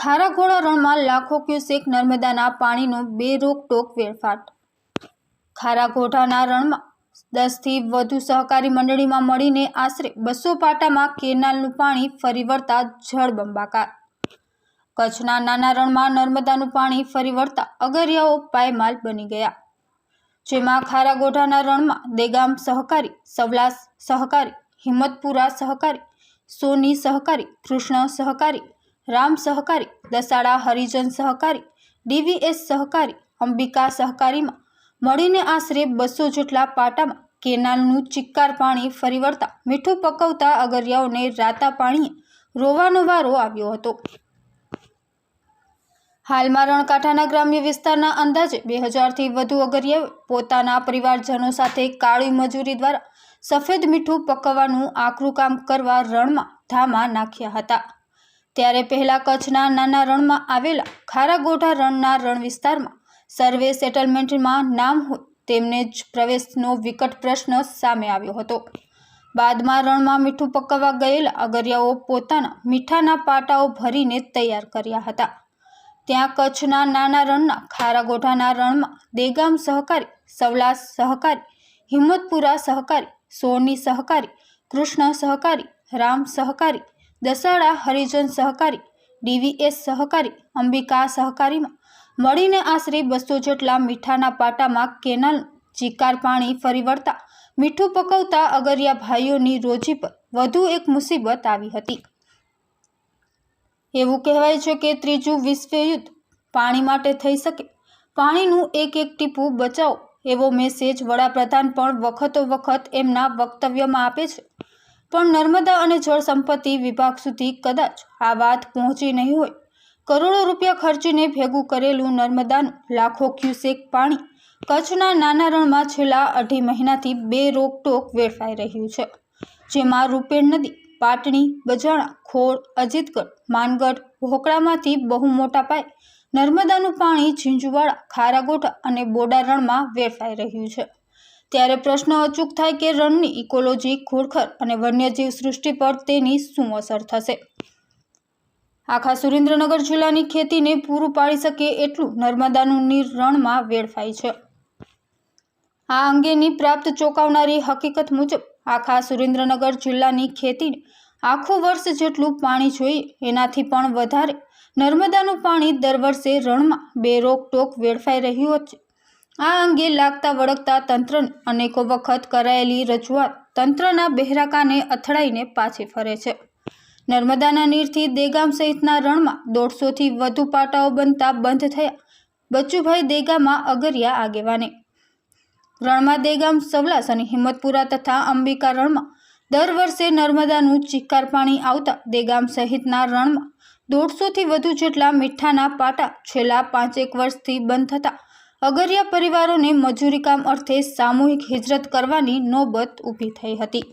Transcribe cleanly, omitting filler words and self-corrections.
ખારાઘોડા રણમાં લાખો ક્યુસેક નર્મદાના પાણીનો બેરોકટોક વેડફાટ। ખારાઘોડાના રણમાં 10થી વધુ સહકારી મંડળીમાં મળીને આશરે 200 પાટામાં કેનાલનું પાણી ફરી વળતા જળબંબાકાર। કચ્છના નાના રણમાં નર્મદાનું પાણી ફરી વળતા અગરિયાઓ પાયમાલ બની ગયા, જેમાં ખારાઘોડાના રણમાં દેગામ સહકારી, સવલાસ સહકારી, હિંમતપુરા સહકારી, સોની સહકારી, કૃષ્ણ સહકારી, રામ સહકારી, દસાડા હરિજન સહકારી, ડીવીએસ સહકારી, અંબિકા સહકારીમાં મળીને આશરે 200 જેટલા પાટામાં કેનાલનું ચિક્કાર પાણી ફરી વળતા મીઠું પકવતા અગરિયાઓને રાતા પાણીએ રોવાનો વારો આવ્યો હતો। હાલમાં રણકાંઠાના ગ્રામ્ય વિસ્તારના અંદાજે 2000થી વધુ અગરિયાઓએ પોતાના પરિવારજનો સાથે કાળી મજૂરી દ્વારા સફેદ મીઠું પકવવાનું આકરું કામ કરવા રણમાં ધામા નાખ્યા હતા। ત્યારે પહેલા કચ્છના નાના રણમાં આવેલા ખારાઘોડા રણના રણ વિસ્તારમાં સર્વે સેટલમેન્ટમાં નામ હોય તેમને જ પ્રવેશનો વિકટ પ્રશ્ન સામે આવ્યો હતો। બાદમાં રણમાં મીઠું પકવવા ગયેલા અગરિયાઓ પોતાના મીઠાના પાટાઓ ભરીને તૈયાર કર્યા હતા। ત્યાં કચ્છના નાના રણના ખારાઘોડાના રણમાં દેગામ સહકારી, સવલાસ સહકારી, હિંમતપુરા સહકારી, સોની સહકારી, કૃષ્ણ સહકારી, રામ સહકારી, દસાડા હરિજન સહકારી, ડીવીએસ સહકારી, અંબિકા સહકારીમાં મળીને આશરે 200 જેટલા મીઠાના પાટામાં કેનાલનું ચિક્કાર પાણી ફરી વળતા મીઠું પકવતા અગરિયા ભાઈઓની રોજી પર વધુ એક મુસીબત આવી હતી। એવું કહેવાય છે કે ત્રીજું વિશ્વયુદ્ધ પાણી માટે થઈ શકે, પાણીનું એક એક ટીપું બચાવો એવો મેસેજ વડાપ્રધાન પણ વખતો વખત એમના વક્તવ્યમાં આપે છે, પણ નર્મદા અને જળ સંપત્તિ વિભાગ સુધી કદાચ આ વાત પહોંચી નહીં હોય। કરોડો રૂપિયા ખર્ચીને ભેગું કરેલું નર્મદાનું લાખો ક્યુસેક પાણી કચ્છના નાના રણમાં છેલ્લા 2.5 મહિનાથી બેરોકટોક વેડફાઈ રહ્યું છે, જેમાં રૂપેણ નદી, પાટણી, બજાણા, ખોડ, અજીતગઢ, માનગઢ, ભોકડામાંથી બહુ મોટા પાયે નર્મદાનું પાણી ઝીંઝુવાડા, ખારાઘોડા અને બોડા રણમાં વેડફાઈ રહ્યું છે। ત્યારે પ્રશ્ન અચૂક થાય કે રણની ઇકોલોજી, ઘુડખર અને વન્યજીવ સૃષ્ટિ પર તેની શું અસર થશે। આખા સુરેન્દ્રનગર જિલ્લાની ખેતીને પૂરું પાડી શકે એટલું નર્મદાનું નીર રણમાં વેડફાય છે। આ અંગેની પ્રાપ્ત ચોંકાવનારી હકીકત મુજબ આખા સુરેન્દ્રનગર જિલ્લાની ખેતીને આખું વર્ષ જેટલું પાણી જોઈએ એનાથી પણ વધારે નર્મદાનું પાણી દર વર્ષે રણમાં બેરોકટોક વેડફાઈ રહ્યું છે। આ અંગે લાગતા વળગતા તંત્રને અનેકો વખત કરાયેલી રજૂઆત તંત્રના બહેરા કાને અથડાઈને પાછી ફરે છે। નર્મદાના નીરથી દેગામ સહિતના રણમાં 150થી વધુ પાટાઓ બનતા બંધ થયા। બચુભાઈ દેગામમાં અગરિયા આગેવાને રણમાં દેગામ, સવલાસ અને હિંમતપુરા તથા અંબિકા રણમાં દર વર્ષે નર્મદાનું ચિક્કાર પાણી આવતા દેગામ સહિતના રણમાં 150થી વધુ જેટલા મીઠાના પાટા છેલ્લા 5-1 વર્ષથી બંધ થતા અગરિયા પરિવારોને મજૂરી કામ અર્થે સામૂહિક હિજરત કરવાની નોબત ઊભી થઈ હતી।